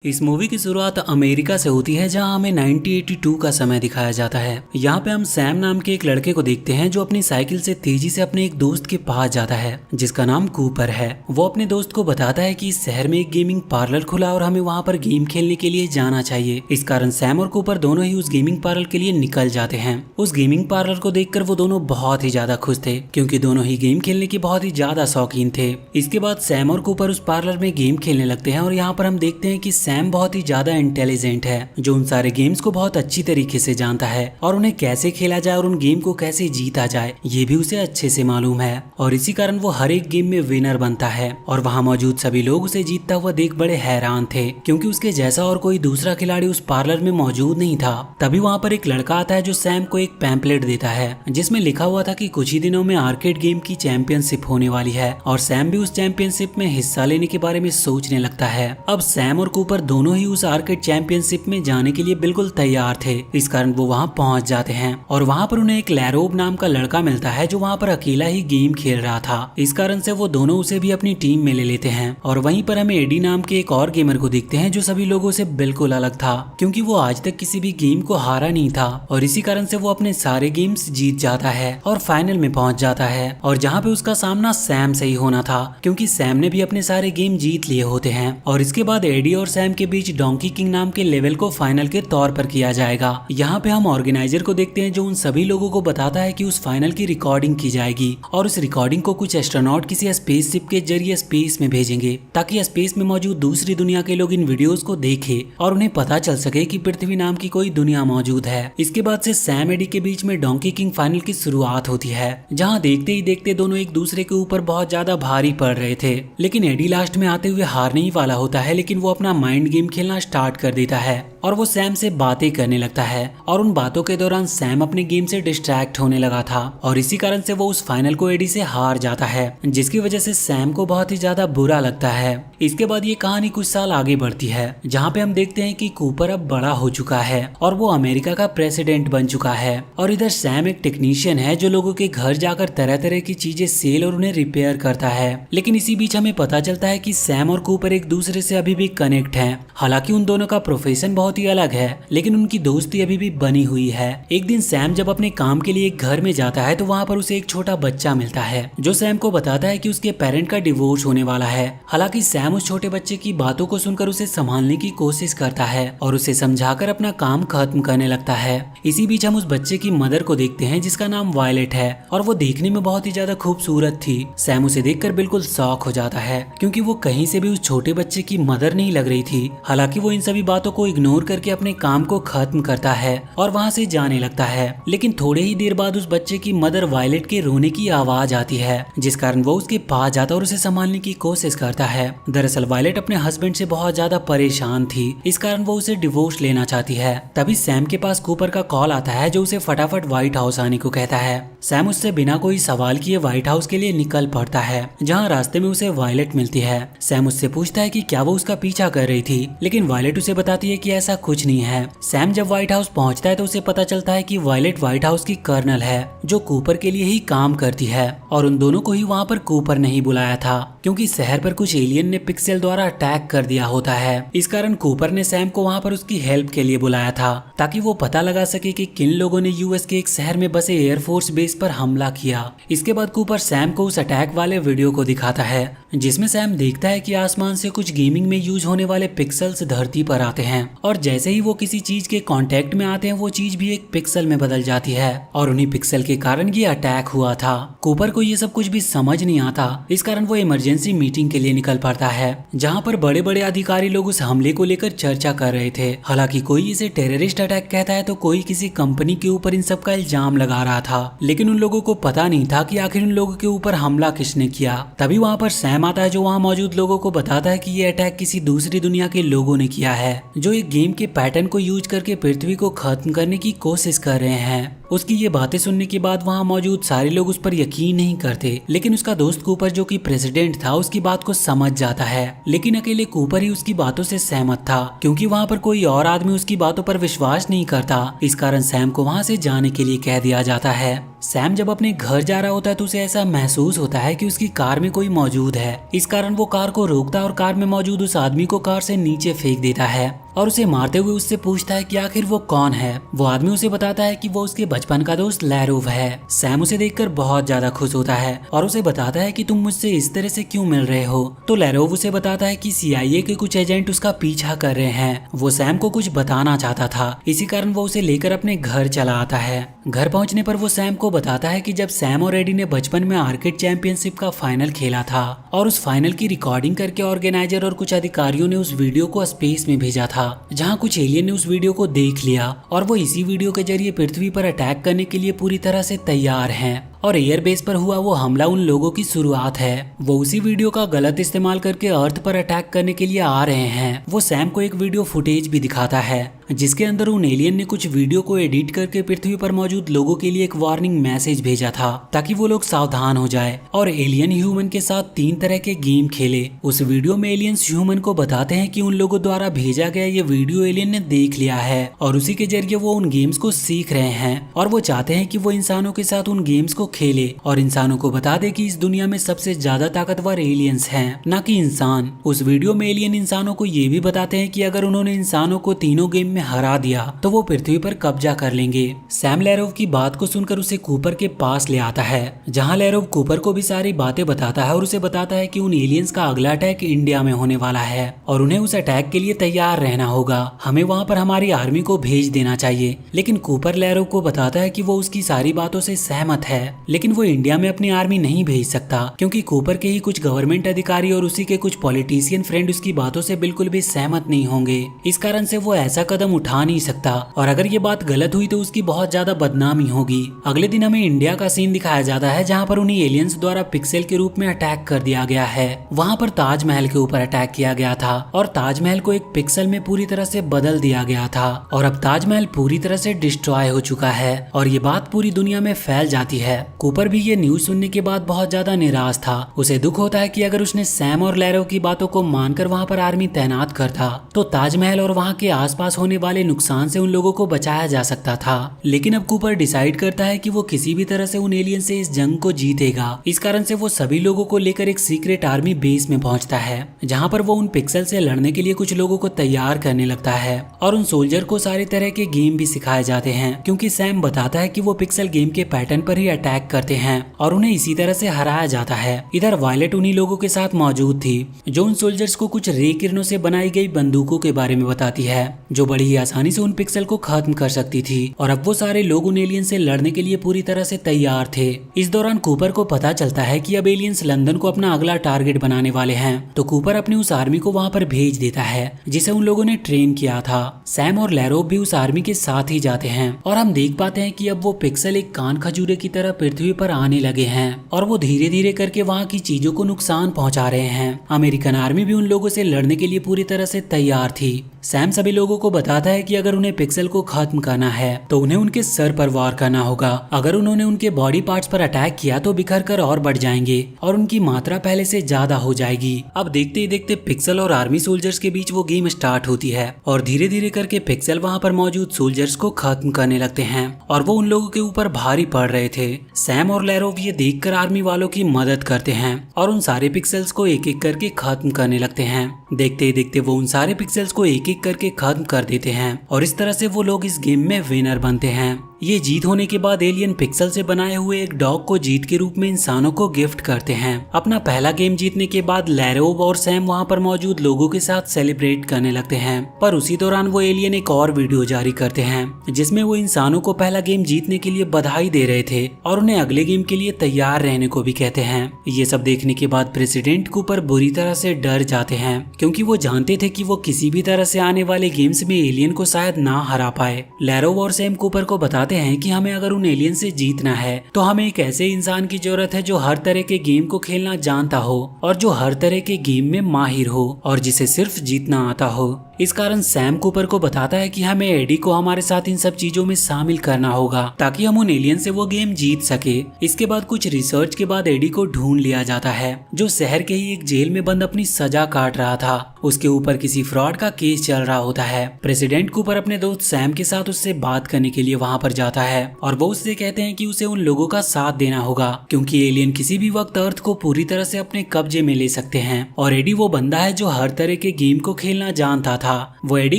इस मूवी की शुरुआत अमेरिका से होती है जहां हमें 1982 का समय दिखाया जाता है। यहाँ पे हम सैम नाम के एक लड़के को देखते हैं जो अपनी साइकिल से तेजी से अपने एक दोस्त के पास जाता है जिसका नाम कूपर है। वो अपने दोस्त को बताता है कि इस शहर में एक गेमिंग पार्लर खुला और हमें वहाँ पर गेम खेलने के लिए जाना चाहिए। इस कारण सैम और कूपर दोनों ही उस गेमिंग पार्लर के लिए निकल जाते हैं। उस गेमिंग पार्लर को देखकर वो दोनों बहुत ही ज्यादा खुश थे क्योंकि दोनों ही गेम खेलने के बहुत ही ज्यादा शौकीन थे। इसके बाद सैम और कूपर उस पार्लर में गेम खेलने लगते हैं और यहाँ पर हम देखते हैं कि सैम बहुत ही ज्यादा इंटेलिजेंट है जो उन सारे गेम्स को बहुत अच्छी तरीके से जानता है और उन्हें कैसे खेला जाए और उन गेम को कैसे जीता जाए ये भी उसे अच्छे से मालूम है। और इसी कारण वो हर एक गेम में विनर बनता है और वहाँ मौजूद सभी लोग उसे जीतता हुआ देख बड़े हैरान थे क्योंकि उसके जैसा और कोई दूसरा खिलाड़ी उस पार्लर में मौजूद नहीं था। तभी वहाँ पर एक लड़का आता है जो सैम को एक पैम्पलेट देता है जिसमें लिखा हुआ था कि कुछ ही दिनों में आर्केड गेम की चैंपियनशिप होने वाली है और सैम भी उस चैंपियनशिप में हिस्सा लेने के बारे में सोचने लगता है। अब सैम और कूपर दोनों ही उस आर्केड चैंपियनशिप में जाने के लिए बिल्कुल तैयार थे। इस कारण वो वहाँ पहुँच जाते हैं और वहाँ पर उन्हें एक लैरोब नाम का लड़का मिलता है जो वहाँ पर अकेला ही गेम खेल रहा था। इस कारण से वो दोनों उसे भी अपनी टीम में ले लेते हैं और वहीं पर हमें एडी नाम के एक और गेमर को देखते हैं जो सभी लोगों से बिल्कुल अलग था क्योंकि वो आज तक किसी भी गेम को हारा नहीं था और इसी कारण से वो अपने सारे गेम्स जीत जाता है और फाइनल में पहुंच जाता है और जहाँ पे उसका सामना सैम से ही होना था क्योंकि सैम ने भी अपने सारे गेम जीत लिए होते हैं। और इसके बाद एडी और सैम के बीच डोंकी किंग नाम के लेवल को फाइनल के तौर पर किया जाएगा। यहाँ पे हम ऑर्गेनाइजर को देखते हैं जो उन सभी लोगों को बताता है कि उस फाइनल की रिकॉर्डिंग की जाएगी और उस रिकॉर्डिंग को कुछ एस्ट्रोनॉट किसी स्पेसशिप के जरिए स्पेस में भेजेंगे ताकि स्पेस में मौजूद दूसरी दुनिया के लोग इन वीडियोस को देखें और उन्हें पता चल सके कि पृथ्वी नाम की कोई दुनिया मौजूद है। इसके बाद से सैम एडी के बीच में डोंकी किंग फाइनल की शुरुआत होती है जहाँ देखते ही देखते दोनों एक दूसरे के ऊपर बहुत ज्यादा भारी पड़ रहे थे लेकिन एडी लास्ट में आते हुए हारने ही वाला होता है लेकिन वो अपना माइंड गेम खेलना स्टार्ट कर देता है और वो सैम से बातें करने लगता है और उन बातों के दौरान सैम अपने गेम से डिस्ट्रैक्ट होने लगा था और इसी कारण से वो उस फाइनल को एडी से हार जाता है जिसकी वजह से सैम को बहुत ही ज्यादा बुरा लगता है। इसके बाद ये कहानी कुछ साल आगे बढ़ती है जहाँ पे हम देखते हैं कि कूपर अब बड़ा हो चुका है और वो अमेरिका का प्रेसिडेंट बन चुका है और इधर सैम एक टेक्नीशियन है जो लोगों के घर जाकर तरह तरह की चीजें सेल और उन्हें रिपेयर करता है। लेकिन इसी बीच हमें पता चलता है कि सैम और कूपर एक दूसरे से अभी भी कनेक्ट हैं। हालांकि उन दोनों का प्रोफेशन बहुत ही अलग है लेकिन उनकी दोस्ती अभी भी बनी हुई है। एक दिन सैम जब अपने काम के लिए एक घर में जाता है तो वहाँ पर उसे एक छोटा बच्चा मिलता है जो सैम को बताता है कि उसके पेरेंट का डिवोर्स होने वाला है। हालांकि सैम उस छोटे बच्चे की बातों को सुनकर उसे संभालने की कोशिश करता है और उसे समझाकर अपना काम खत्म करने लगता है। इसी बीच हम उस बच्चे की मदर को देखते हैं जिसका नाम वायलेट है और वो देखने में बहुत ही ज्यादा खूबसूरत थी। सैम उसे देखकर बिल्कुल शॉक हो जाता है क्योंकि वो कहीं से भी उस छोटे बच्चे की मदर नहीं लग रही थी। हालांकि वो इन सभी बातों को इग्नोर करके अपने काम को खत्म करता है और वहाँ से जाने लगता है। लेकिन थोड़े ही देर बाद उस बच्चे की मदर वायलेट के रोने की आवाज आती है जिस कारण वो उसके पास जाता और उसे संभालने की कोशिश करता है। दरअसल वायलेट अपने हस्बैंड से बहुत ज्यादा परेशान थी इस कारण वो उसे डिवोर्स लेना चाहती है। तभी सैम के पास कूपर का कॉल आता है जो उसे फटाफट व्हाइट हाउस आने को कहता है। सैम उससे बिना कोई सवाल किए व्हाइट हाउस के लिए निकल पड़ता है जहाँ रास्ते में उसे वायलेट मिलती है। सैम उससे पूछता है कि क्या वो उसका पीछा कर रही थी लेकिन वायलेट उसे बताती है कि ऐसा कुछ नहीं है। सैम जब व्हाइट हाउस पहुंचता है तो उसे पता चलता है कि वायलेट व्हाइट हाउस की कर्नल है जो कूपर के लिए ही काम करती है और उन दोनों को ही वहाँ पर कूपर नहीं बुलाया था क्योंकि शहर पर कुछ एलियन ने पिक्सेल द्वारा अटैक कर दिया होता है। इस कारण कूपर ने सैम को वहाँ पर उसकी हेल्प के लिए बुलाया था ताकि वो पता लगा सके कि किन लोगों ने यूएस के एक शहर में बसे एयरफोर्स बेस पर हमला किया। इसके बाद कूपर सैम को उस अटैक वाले वीडियो को दिखाता है जिसमें सैम देखता है कि आसमान से कुछ गेमिंग में यूज होने वाले पिक्सल्स धरती पर आते हैं और जैसे ही वो किसी चीज के कांटेक्ट में आते हैं वो चीज भी एक पिक्सल में बदल जाती है और उन्हीं पिक्सल के कारण ये अटैक हुआ था। कूपर को ये सब कुछ भी समझ नहीं आता इस कारण वो इमरजेंसी मीटिंग के लिए निकल पड़ता है जहाँ पर बड़े बड़े अधिकारी लोग उस हमले को लेकर चर्चा कर रहे थे। हालांकि कोई इसे टेररिस्ट अटैक कहता है तो कोई किसी कंपनी के ऊपर इन सब का इल्जाम लगा रहा था लेकिन उन लोगों को पता नहीं था कि आखिर उन लोगों के ऊपर हमला किसने किया। तभी वहाँ पर सैम आता है जो वहाँ मौजूद लोगों को बताता है कि ये अटैक किसी दूसरी दुनिया के लोगों ने किया है जो एक गेम के पैटर्न को यूज करके पृथ्वी को खत्म करने की कोशिश कर रहे हैं। उसकी ये बातें सुनने के बाद वहाँ मौजूद सारे लोग उस पर यकीन नहीं करते लेकिन उसका दोस्त कूपर जो कि प्रेसिडेंट था उसकी बात को समझ जाता है, लेकिन अकेले कूपर ही उसकी बातों से सहमत था, क्योंकि वहाँ पर कोई और आदमी उसकी बातों पर विश्वास नहीं करता। इस कारण सैम को वहाँ से जाने के लिए कह दिया जाता है। सैम जब अपने घर जा रहा होता है तो उसे ऐसा महसूस होता है कि उसकी कार में कोई मौजूद है। इस कारण वो कार को रोकता है और कार में मौजूद उस आदमी को कार से नीचे फेंक देता है और उसे मारते हुए उससे पूछता है कि आखिर वो कौन है। वो आदमी उसे बताता है कि वो उसके बचपन का दोस्त लैरोव है। सैम उसे देखकर बहुत ज्यादा खुश होता है और उसे बताता है कि तुम मुझसे इस तरह से क्यों मिल रहे हो। तो लैरोव उसे बताता है कि CIA के कुछ एजेंट उसका पीछा कर रहे हैं। वो सैम को कुछ बताना चाहता था, इसी कारण वो उसे लेकर अपने घर चला आता है। घर पहुंचने पर वो सैम को बताता है कि जब सैम और एडी ने बचपन में आर्केड चैंपियनशिप का फाइनल खेला था और उस फाइनल की रिकॉर्डिंग करके ऑर्गेनाइजर और कुछ अधिकारियों ने उस वीडियो को स्पेस में भेजा था, जहां कुछ एलियन ने उस वीडियो को देख लिया और वो इसी वीडियो के जरिए पृथ्वी पर अटैक करने के लिए पूरी तरह से तैयार हैं और एयरबेस पर हुआ वो हमला उन लोगों की शुरुआत है। वो उसी वीडियो का गलत इस्तेमाल करके अर्थ पर अटैक करने के लिए आ रहे हैं। वो सैम को एक वीडियो फुटेज भी दिखाता है जिसके अंदर उन एलियन ने कुछ वीडियो को एडिट करके पृथ्वी पर मौजूद लोगों के लिए एक वार्निंग मैसेज भेजा था ताकि वो लोग सावधान हो जाए और एलियन ह्यूमन के साथ 3 तरह के गेम खेले। उस वीडियो में एलियंस ह्यूमन को बताते हैं कि उन लोगों द्वारा भेजा गया ये वीडियो एलियन ने देख लिया है और उसी के जरिए वो उन गेम्स को सीख रहे हैं और वो चाहते हैं कि वो इंसानों के साथ उन गेम्स को खेले और इंसानों को बता दे कि इस दुनिया में सबसे ज्यादा ताकतवर एलियंस हैं, न कि इंसान। उस वीडियो में एलियन इंसानों को ये भी बताते हैं कि अगर उन्होंने इंसानों को तीनों गेम में हरा दिया तो वो पृथ्वी पर कब्जा कर लेंगे। सैम लैरोव की बात को सुनकर उसे कूपर के पास ले आता है, जहाँ लैरोव कूपर को भी सारी बातें बताता है और उसे बताता है कि उन एलियंस का अगला अटैक इंडिया में होने वाला है और उन्हें उस अटैक के लिए तैयार रहना होगा। हमें वहाँ पर हमारी आर्मी को भेज देना चाहिए। लेकिन कूपर लैरोव को बताता है कि वो उसकी सारी बातों से सहमत है, लेकिन वो इंडिया में अपनी आर्मी नहीं भेज सकता क्योंकि कूपर के ही कुछ गवर्नमेंट अधिकारी और उसी के कुछ पॉलिटिशियन फ्रेंड उसकी बातों से बिल्कुल भी सहमत नहीं होंगे। इस कारण से वो ऐसा कदम उठा नहीं सकता और अगर ये बात गलत हुई तो उसकी बहुत ज्यादा बदनामी होगी। अगले दिन हमें इंडिया का सीन दिखाया जाता है जहाँ पर उन्हें एलियंस द्वारा पिक्सेल के रूप में अटैक कर दिया गया है। वहाँ पर ताजमहल के ऊपर अटैक किया गया था और ताजमहल को एक पिक्सल में पूरी तरह से बदल दिया गया था और अब ताजमहल पूरी तरह से डिस्ट्रॉय हो चुका है और ये बात पूरी दुनिया में फैल जाती है। कूपर भी ये न्यूज सुनने के बाद बहुत ज्यादा निराश था। उसे दुख होता है कि अगर उसने सैम और लैरोव की बातों को मानकर वहाँ पर आर्मी तैनात करता तो ताजमहल और वहाँ के आसपास होने वाले नुकसान से उन लोगों को बचाया जा सकता था। लेकिन अब कूपर डिसाइड करता है कि वो किसी भी तरह से उन एलियन से इस जंग को जीतेगा। इस कारण से वो सभी लोगों को लेकर एक सीक्रेट आर्मी बेस में पहुंचता है, जहाँ पर वो उन पिक्सल से लड़ने के लिए कुछ लोगों को तैयार करने लगता है और उन सोल्जर को सारे तरह के गेम भी सिखाए जाते हैं, क्योंकि सैम बताता है कि वो पिक्सल गेम के पैटर्न पर ही अटैक करते हैं और उन्हें इसी तरह से हराया जाता है। इधर वायलेट उन्हीं लोगों के साथ मौजूद थी जो उन सोल्जर्स को कुछ रे किरणों से बनाई गई बंदूकों के बारे में बताती है जो बड़ी ही आसानी से उन पिक्सल को खत्म कर सकती थी और अब वो सारे लोग उन एलियन से लड़ने के लिए पूरी तरह से तैयार थे। इस दौरान कूपर को पता चलता है कि अब एलियंस लंदन को अपना अगला टारगेट बनाने वाले हैं, तो कूपर अपनी उस आर्मी को वहाँ पर भेज देता है जिसे उन लोगों ने ट्रेन किया था। सैम और लैरोव भी उस आर्मी के साथ ही जाते हैं और हम देख पाते हैं कि अब वो पिक्सल एक कान खजूरे की तरह पृथ्वी पर आने लगे हैं और वो धीरे धीरे करके वहाँ की चीजों को नुकसान पहुंचा रहे हैं। अमेरिकन आर्मी भी उन लोगों से लड़ने के लिए पूरी तरह से तैयार थी। सैम सभी लोगों को बताता है कि अगर उन्हें पिक्सल को खत्म करना है तो उन्हें उनके सर पर वार करना होगा। अगर उन्होंने उनके बॉडी पार्ट्स पर अटैक किया तो बिखर कर और बढ़ जाएंगे और उनकी मात्रा पहले से ज्यादा हो जाएगी। अब देखते ही देखते पिक्सल और आर्मी सोल्जर्स के बीच वो गेम स्टार्ट होती है और धीरे धीरे करके पिक्सल वहाँ पर मौजूद सोल्जर्स को खत्म करने लगते हैं और वो उन लोगों के ऊपर भारी पड़ रहे थे। सैम और लैरोव ये देखकर आर्मी वालों की मदद करते हैं और उन सारे पिक्सल्स को एक एक करके खत्म करने लगते हैं। देखते ही देखते वो उन सारे पिक्सल्स को एक एक करके खत्म कर देते हैं और इस तरह से वो लोग इस गेम में विनर बनते हैं। ये जीत होने के बाद एलियन पिक्सल से बनाए हुए एक डॉग को जीत के रूप में इंसानों को गिफ्ट करते हैं। अपना पहला गेम जीतने के बाद लैरोव और सैम वहाँ पर मौजूद लोगों के साथ सेलिब्रेट करने लगते हैं, पर उसी दौरान वो एलियन एक और वीडियो जारी करते हैं जिसमें वो इंसानों को पहला गेम जीतने के लिए बधाई दे रहे थे और उन्हें अगले गेम के लिए तैयार रहने को भी कहते हैं। ये सब देखने के बाद प्रेसिडेंट कूपर बुरी तरह से डर जाते हैं क्योंकि वो जानते थे कि वो किसी भी तरह से आने वाले गेम्स में एलियन को शायद ना हरा पाए। लैरोव और सैम कूपर को बताते हैं कि हमें अगर उन एलियन से जीतना है तो हमें एक ऐसे इंसान की जरूरत है जो हर तरह के गेम को खेलना जानता हो और जो हर तरह के गेम में माहिर हो और जिसे सिर्फ जीतना आता हो। इस कारण सैम कूपर को बताता है कि हमें एडी को हमारे साथ इन सब चीजों में शामिल करना होगा ताकि हम उन एलियन से वो गेम जीत सके। इसके बाद कुछ रिसर्च के बाद एडी को ढूंढ लिया जाता है जो शहर के ही एक जेल में बंद अपनी सजा काट रहा था। उसके ऊपर किसी फ्रॉड का केस चल रहा होता है। प्रेसिडेंट कूपर अपने दोस्त सैम के साथ उससे बात करने के लिए वहाँ पर जाता है और वो उससे कहते हैं कि उसे उन लोगों का साथ देना होगा क्योंकि एलियन किसी भी वक्त अर्थ को पूरी तरह से अपने कब्जे में ले सकते हैं। और एडी वो बंदा है जो हर तरह के गेम को खेलना जानता था। वो एडी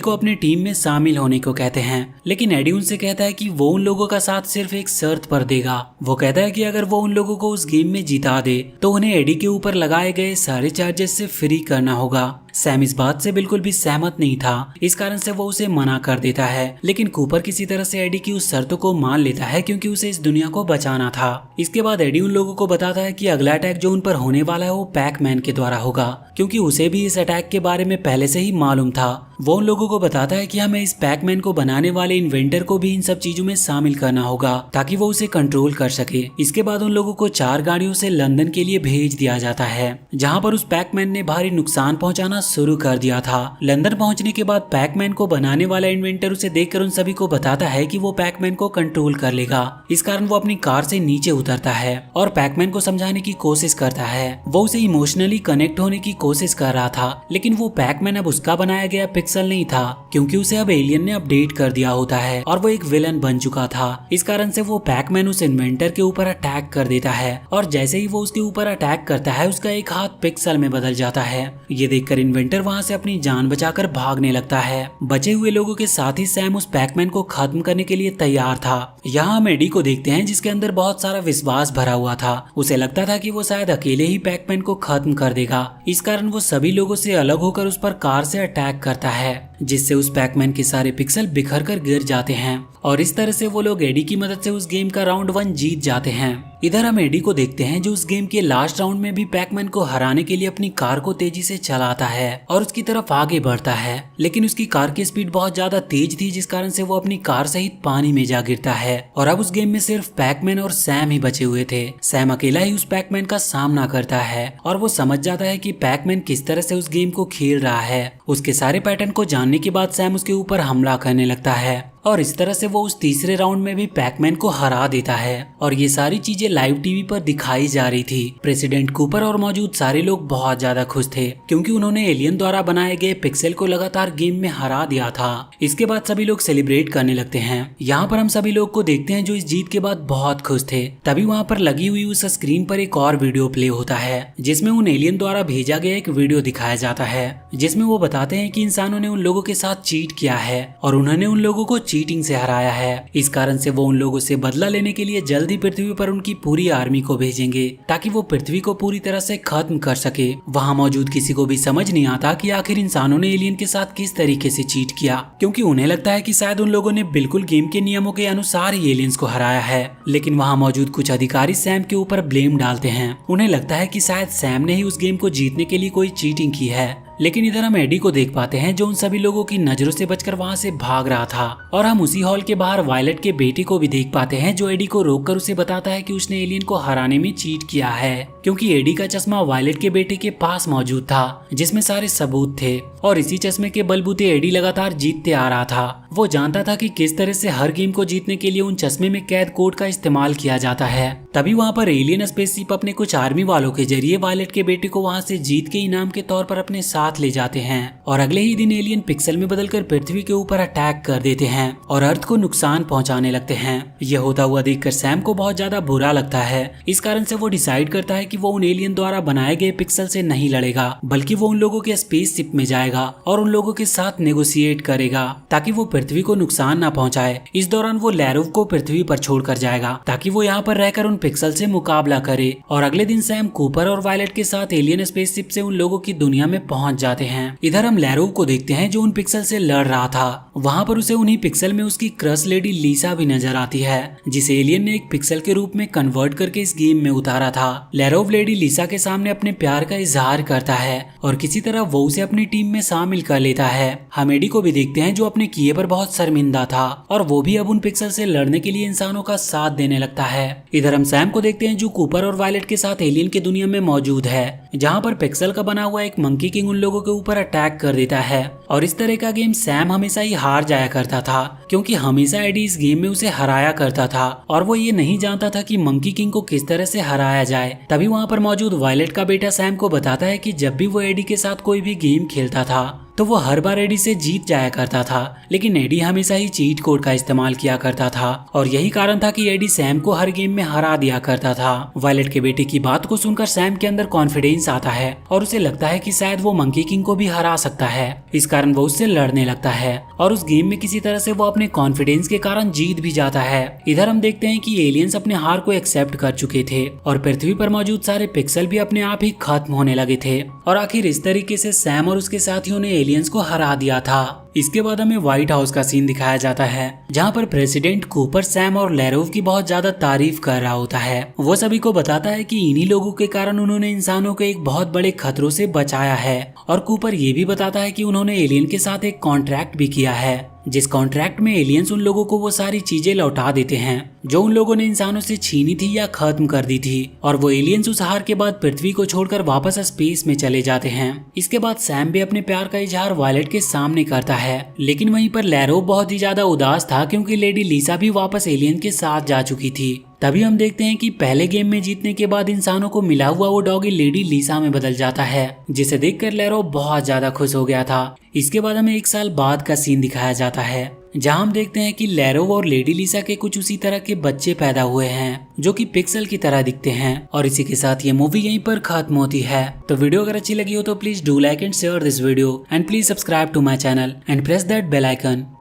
को अपनी टीम में शामिल होने को कहते हैं, लेकिन एडी उनसे कहता है कि वो उन लोगों का साथ सिर्फ एक शर्त पर देगा। वो कहता है कि अगर वो उन लोगों को उस गेम में जिता दे तो उन्हें एडी के ऊपर लगाए गए सारे चार्जेस से फ्री करना होगा। सैम इस बात से बिल्कुल भी सहमत नहीं था, इस कारण से वो उसे मना कर देता है, लेकिन कूपर किसी तरह से एडी की उस शर्तों को मान लेता है क्योंकि उसे इस दुनिया को बचाना था। इसके बाद एडी उन लोगों को बताता है कि अगला अटैक जो उन पर होने वाला है वो पैकमैन के द्वारा होगा क्योंकि उसे भी इस अटैक के बारे में पहले से ही मालूम था। वो उन लोगों को बताता है कि हमें इस पैकमैन को बनाने वाले इन्वेंटर को भी इन सब चीजों में शामिल करना होगा ताकि वो उसे कंट्रोल कर सके। इसके बाद उन लोगों को 4 गाड़ियों से लंदन के लिए भेज दिया जाता है जहाँ पर उस पैकमैन ने भारी नुकसान पहुँचाना शुरू कर दिया था। लंदन पहुंचने के बाद पैकमैन को बनाने वाला इन्वेंटर उसे देखकर उन सभी को बताता है कि वो पैकमैन को कंट्रोल कर लेगा। इस कारण वो अपनी कार से नीचे उतरता है और पैकमैन को समझाने की कोशिश करता है। वो उसे इमोशनली कनेक्ट होने की कोशिश कर रहा था, लेकिन वो पैकमैन अब उसका बनाया गया पिक्सल नहीं था क्योंकि उसे अब एलियन ने अपडेट कर दिया होता है और वो एक विलन बन चुका था। इस कारण से वो पैकमैन उस इन्वेंटर के ऊपर अटैक कर देता है और जैसे ही वो उसके ऊपर अटैक करता है उसका एक हाथ पिक्सल में बदल जाता है। ये देखकर इन्वेंटर वहाँ से अपनी जान बचाकर भागने लगता है। बचे हुए लोगों के साथ ही सैम उस पैकमैन को खत्म करने के लिए तैयार था। यहाँ हम एडी को देखते हैं जिसके अंदर बहुत सारा विश्वास भरा हुआ था। उसे लगता था कि वो शायद अकेले ही पैकमैन को खत्म कर देगा। इस कारण वो सभी लोगों से अलग होकर उस पर कार से अटैक करता है जिससे उस पैकमैन के सारे पिक्सल बिखर कर गिर जाते हैं और इस तरह से वो लोग एडी की मदद से उस गेम का राउंड 1 जीत जाते हैं। इधर हम एडी को देखते हैं जो उस गेम के लास्ट राउंड में भी पैकमैन को हराने के लिए अपनी कार को तेजी से चलाता है और उसकी तरफ आगे बढ़ता है, लेकिन उसकी कार की स्पीड बहुत ज्यादा तेज थी जिस कारण से वो अपनी कार सहित पानी में जा गिरता है और अब उस गेम में सिर्फ पैकमैन और सैम ही बचे हुए थे। सैम अकेला ही उस पैकमैन का सामना करता है और वो समझ जाता है कि पैकमैन किस तरह से उस गेम को खेल रहा है। उसके सारे पैटर्न को जानने के बाद सैम उसके ऊपर हमला करने लगता है और इस तरह से वो उस तीसरे राउंड में भी पैकमैन को हरा देता है और ये सारी चीजें लाइव टीवी पर दिखाई जा रही थी। प्रेसिडेंट कूपर और मौजूद सारे लोग बहुत ज्यादा खुश थे क्योंकि उन्होंने एलियन द्वारा बनाए गए पिक्सल को लगातार गेम में हरा दिया था। इसके बाद सभी लोग सेलिब्रेट करने लगते हैं। यहाँ पर हम सभी लोग को देखते हैं जो इस जीत के बाद बहुत खुश थे। तभी वहाँ पर लगी हुई उस स्क्रीन पर एक और वीडियो प्ले होता है जिसमें उन एलियन द्वारा भेजा गया एक वीडियो दिखाया जाता है जिसमें वो बताते हैं कि इंसानों ने उन लोगों के साथ चीट किया है और उन्होंने उन लोगों को चीटिंग से हराया है। इस कारण से वो उन लोगों से बदला लेने के लिए जल्दी पृथ्वी पर उनकी पूरी आर्मी को भेजेंगे ताकि वो पृथ्वी को पूरी तरह से खत्म कर सके। वहाँ मौजूद किसी को भी समझ नहीं आता कि आखिर इंसानों ने एलियन के साथ किस तरीके से चीट किया क्योंकि उन्हें लगता है कि शायद उन लोगों ने बिल्कुल गेम के नियमों के अनुसार ही एलियंस को हराया है, लेकिन वहाँ मौजूद कुछ अधिकारी सैम के ऊपर ब्लेम डालते हैं। उन्हें लगता है कि शायद सैम ने ही उस गेम को जीतने के लिए कोई चीटिंग की है। लेकिन इधर हम एडी को देख पाते हैं जो उन सभी लोगों की नजरों से बचकर वहाँ से भाग रहा था और हम उसी हॉल के बाहर वायलेट के बेटे को भी देख पाते हैं जो एडी को रोककर उसे बताता है कि उसने एलियन को हराने में चीट किया है क्योंकि एडी का चश्मा वायलेट के बेटे के पास मौजूद था जिसमें सारे सबूत थे और इसी चश्मे के बलबूते एडी लगातार जीतते आ रहा था। वो जानता था कि किस तरह से हर गेम को जीतने के लिए उन चश्मे में कैद कोड का इस्तेमाल किया जाता है। तभी वहाँ पर एलियन स्पेसशिप अपने कुछ आर्मी वालों के जरिए वायलेट के बेटे को वहाँ से जीत के इनाम के तौर पर अपने साथ ले जाते हैं और अगले ही दिन एलियन पिक्सल में बदलकर पृथ्वी के ऊपर अटैक कर देते हैं और अर्थ को नुकसान पहुंचाने लगते हैं। ये होता हुआ देखकर सैम को बहुत ज्यादा बुरा लगता है। इस कारण से वो डिसाइड करता है कि वो उन एलियन द्वारा बनाए गए पिक्सल से नहीं लड़ेगा बल्कि वो उन लोगों के स्पेसशिप में जाएगा और उन लोगों के साथ नेगोशिएट करेगा ताकि वो पृथ्वी को नुकसान न पहुंचाए। इस दौरान वो लैरोव को पृथ्वी पर छोड़कर जाएगा ताकि वो यहाँ पर रहकर उन पिक्सल से मुकाबला करे और अगले दिन सैम कूपर और वायलेट के साथ एलियन स्पेसशिप से उन लोगों की दुनिया में पहुंच जाते हैं। इधर हम लैरोव को देखते हैं जो उन पिक्सल से लड़ रहा था। वहाँ पर उसे उन्हीं पिक्सल में उसकी क्रश लेडी लीसा भी नजर आती है जिसे एलियन ने एक पिक्सल के रूप में कन्वर्ट करके इस गेम में उतारा था। लैरोव लेडी लीसा के सामने अपने प्यार का इजहार करता है और किसी तरह वो उसे अपनी टीम में शामिल कर लेता है। हम एडी को भी देखते हैं जो अपने किए पर बहुत शर्मिंदा था और वो भी अब उन पिक्सल से लड़ने के लिए इंसानों का साथ देने लगता है। इधर हम सैम को देखते हैं जो कूपर और वायलेट के साथ एलियन की दुनिया में मौजूद है जहाँ पर पिक्सल का बना हुआ एक मंकी किंग उन लोगों के ऊपर अटैक कर देता है। और इस तरह का गेम सैम हमेशा ही हार जाया करता था, क्योंकि हमेशा एडी इस गेम में उसे हराया करता था और वो ये नहीं जानता था कि मंकी किंग को किस तरह से हराया जाए। तभी वहाँ पर मौजूद वायलेट का बेटा सैम को बताता है कि जब भी वो एडी के साथ कोई भी गेम खेलता था तो वो हर बार एडी से जीत जाया करता था, लेकिन एडी हमेशा ही चीट कोड का इस्तेमाल किया करता था और यही कारण था कि एडी सैम को हर गेम में हरा दिया करता था। वायलेट के बेटे की बात को सुनकर सैम के अंदर कॉन्फिडेंस आता है और उसे लगता है कि शायद वो मंकी किंग को भी हरा सकता है। इस कारण वो उससे लड़ने लगता है और उस गेम में किसी तरह से वो अपने कॉन्फिडेंस के कारण जीत भी जाता है। इधर हम देखते हैं कि एलियंस अपने हार को एक्सेप्ट कर चुके थे और पृथ्वी पर मौजूद सारे पिक्सल भी अपने आप ही खत्म होने लगे थे और आखिर इस तरीके से सैम और उसके साथियों ने एलियंस को हरा दिया था। इसके बाद हमें व्हाइट हाउस का सीन दिखाया जाता है, जहाँ पर प्रेसिडेंट कूपर सैम और लैरोव की बहुत ज्यादा तारीफ कर रहा होता है। वो सभी को बताता है कि इन्हीं लोगों के कारण उन्होंने इंसानों को एक बहुत बड़े खतरों से बचाया है और कूपर ये भी बताता है कि उन्होंने एलियन के साथ एक कॉन्ट्रैक्ट भी किया है, जिस कॉन्ट्रैक्ट में एलियंस उन लोगों को वो सारी चीजें लौटा देते हैं जो उन लोगों ने इंसानों से छीनी थी या खत्म कर दी थी और वो एलियंस उस हार के बाद पृथ्वी को छोड़कर वापस स्पेस में चले जाते हैं। इसके बाद सैम भी अपने प्यार का इजहार वायलेट के सामने करता है, लेकिन वहीं पर लैरो बहुत ही ज्यादा उदास था क्योंकि लेडी लिसा भी वापस एलियन के साथ जा चुकी थी। तभी हम देखते हैं कि पहले गेम में जीतने के बाद इंसानों को मिला हुआ वो डॉगी लेडी लिसा में बदल जाता है, जिसे देखकर लैरो बहुत ज्यादा खुश हो गया था। इसके बाद हमें 1 साल बाद का सीन दिखाया जाता है, जहां हम देखते हैं कि लैरो और लेडी लिसा के कुछ उसी तरह के बच्चे पैदा हुए हैं जो कि पिक्सल की तरह दिखते हैं। और इसी के साथ ये मूवी यहीं पर खत्म होती है। तो वीडियो अगर अच्छी लगी हो तो please do like and share this video and please subscribe to my channel and press that bell icon.